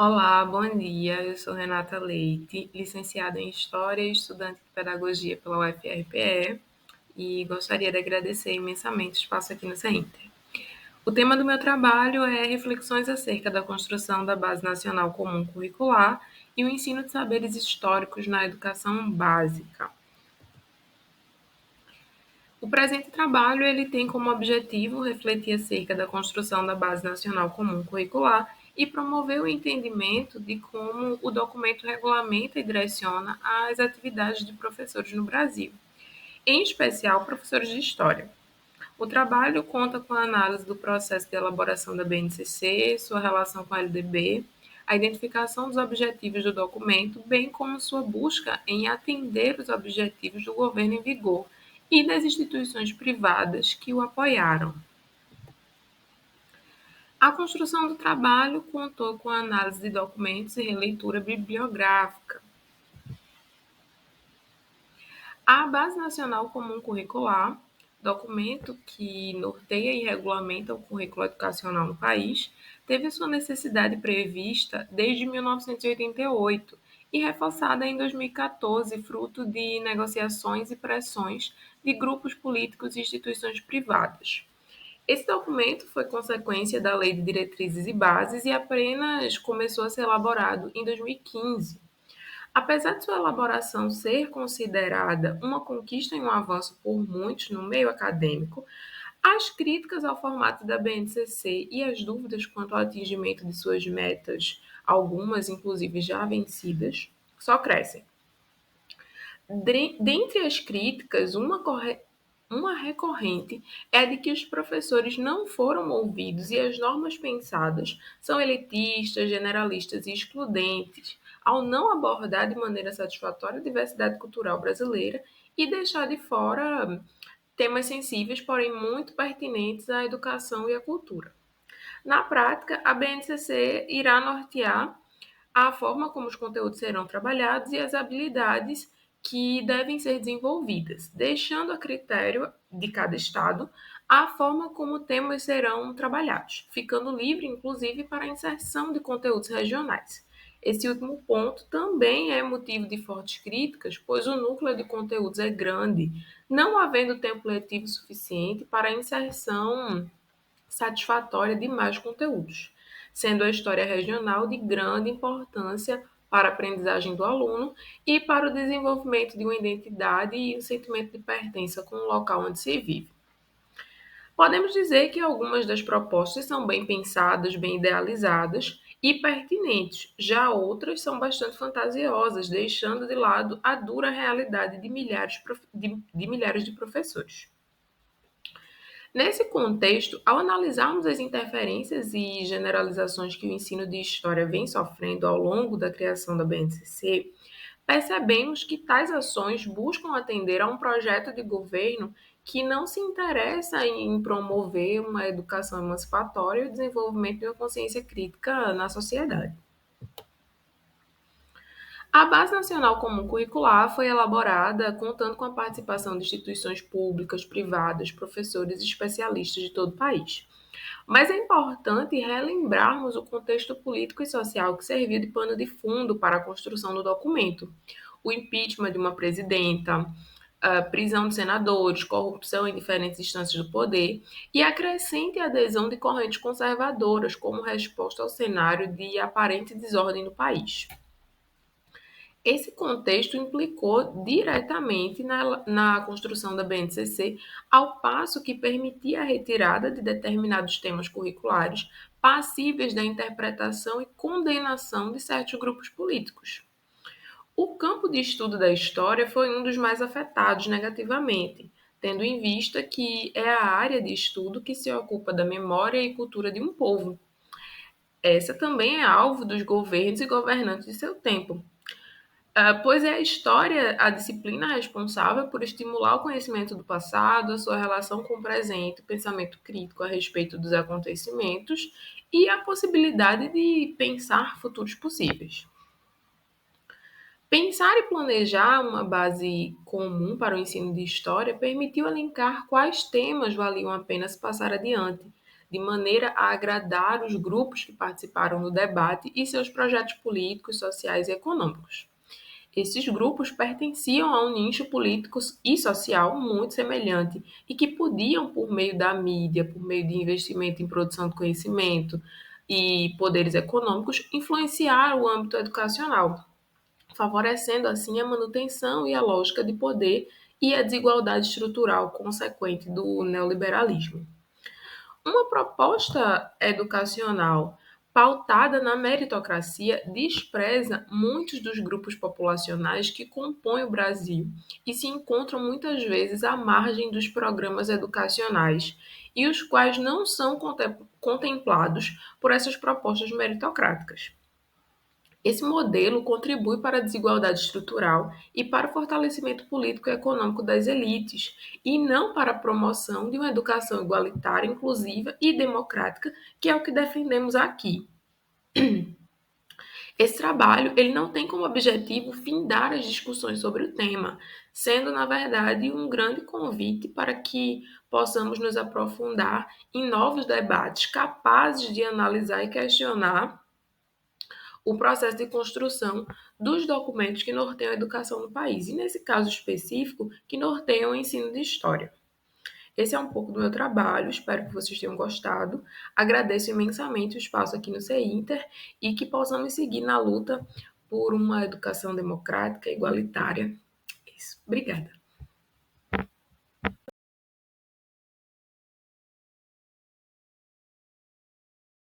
Olá, bom dia. Eu sou Renata Leite, licenciada em História e estudante de Pedagogia pela UFRPE, e gostaria de agradecer imensamente o espaço aqui no Center. O tema do meu trabalho é reflexões acerca da construção da Base Nacional Comum Curricular e o ensino de saberes históricos na educação básica. O presente trabalho ele tem como objetivo refletir acerca da construção da Base Nacional Comum Curricular e promover o entendimento de como o documento regulamenta e direciona as atividades de professores no Brasil, em especial professores de História. O trabalho conta com a análise do processo de elaboração da BNCC, sua relação com a LDB, a identificação dos objetivos do documento, bem como sua busca em atender os objetivos do governo em vigor e das instituições privadas que o apoiaram. A construção do trabalho contou com a análise de documentos e releitura bibliográfica. A Base Nacional Comum Curricular, documento que norteia e regulamenta o currículo educacional no país, teve sua necessidade prevista desde 1988 e reforçada em 2014, fruto de negociações e pressões de grupos políticos e instituições privadas. Esse documento foi consequência da Lei de Diretrizes e Bases e apenas começou a ser elaborado em 2015. Apesar de sua elaboração ser considerada uma conquista e um avanço por muitos no meio acadêmico, as críticas ao formato da BNCC e as dúvidas quanto ao atingimento de suas metas, algumas inclusive já vencidas, só crescem. Dentre as críticas, uma recorrente é a de que os professores não foram ouvidos e as normas pensadas são elitistas, generalistas e excludentes, ao não abordar de maneira satisfatória a diversidade cultural brasileira e deixar de fora temas sensíveis, porém muito pertinentes à educação e à cultura. Na prática, a BNCC irá nortear a forma como os conteúdos serão trabalhados e as habilidades que devem ser desenvolvidas, deixando a critério de cada estado a forma como temas serão trabalhados, ficando livre, inclusive, para a inserção de conteúdos regionais. Esse último ponto também é motivo de fortes críticas, pois o núcleo de conteúdos é grande, não havendo tempo letivo suficiente para a inserção satisfatória de mais conteúdos, sendo a história regional de grande importância para a aprendizagem do aluno e para o desenvolvimento de uma identidade e o sentimento de pertença com o local onde se vive. Podemos dizer que algumas das propostas são bem pensadas, bem idealizadas e pertinentes, já outras são bastante fantasiosas, deixando de lado a dura realidade de milhares de professores. Nesse contexto, ao analisarmos as interferências e generalizações que o ensino de história vem sofrendo ao longo da criação da BNCC, percebemos que tais ações buscam atender a um projeto de governo que não se interessa em promover uma educação emancipatória e o desenvolvimento de uma consciência crítica na sociedade. A Base Nacional Comum Curricular foi elaborada contando com a participação de instituições públicas, privadas, professores e especialistas de todo o país. Mas é importante relembrarmos o contexto político e social que serviu de pano de fundo para a construção do documento. O impeachment de uma presidenta, a prisão de senadores, corrupção em diferentes instâncias do poder e a crescente adesão de correntes conservadoras como resposta ao cenário de aparente desordem no país. Esse contexto implicou diretamente na construção da BNCC, ao passo que permitia a retirada de determinados temas curriculares passíveis da interpretação e condenação de certos grupos políticos. O campo de estudo da história foi um dos mais afetados negativamente, tendo em vista que é a área de estudo que se ocupa da memória e cultura de um povo. Essa também é alvo dos governos e governantes de seu tempo. Pois é a história a disciplina responsável por estimular o conhecimento do passado, a sua relação com o presente, o pensamento crítico a respeito dos acontecimentos e a possibilidade de pensar futuros possíveis. Pensar e planejar uma base comum para o ensino de história permitiu elencar quais temas valiam a pena se passar adiante, de maneira a agradar os grupos que participaram do debate e seus projetos políticos, sociais e econômicos. Esses grupos pertenciam a um nicho político e social muito semelhante e que podiam, por meio da mídia, por meio de investimento em produção de conhecimento e poderes econômicos, influenciar o âmbito educacional, favorecendo assim a manutenção e a lógica de poder e a desigualdade estrutural consequente do neoliberalismo. Uma proposta educacional pautada na meritocracia despreza muitos dos grupos populacionais que compõem o Brasil e se encontram muitas vezes à margem dos programas educacionais e os quais não são contemplados por essas propostas meritocráticas. Esse modelo contribui para a desigualdade estrutural e para o fortalecimento político e econômico das elites, e não para a promoção de uma educação igualitária, inclusiva e democrática, que é o que defendemos aqui. Esse trabalho ele não tem como objetivo findar as discussões sobre o tema, sendo, na verdade, um grande convite para que possamos nos aprofundar em novos debates capazes de analisar e questionar o processo de construção dos documentos que norteiam a educação no país, e nesse caso específico, que norteiam o ensino de história. Esse é um pouco do meu trabalho, espero que vocês tenham gostado. Agradeço imensamente o espaço aqui no CEINTER e que possamos seguir na luta por uma educação democrática e igualitária. Isso. Obrigada.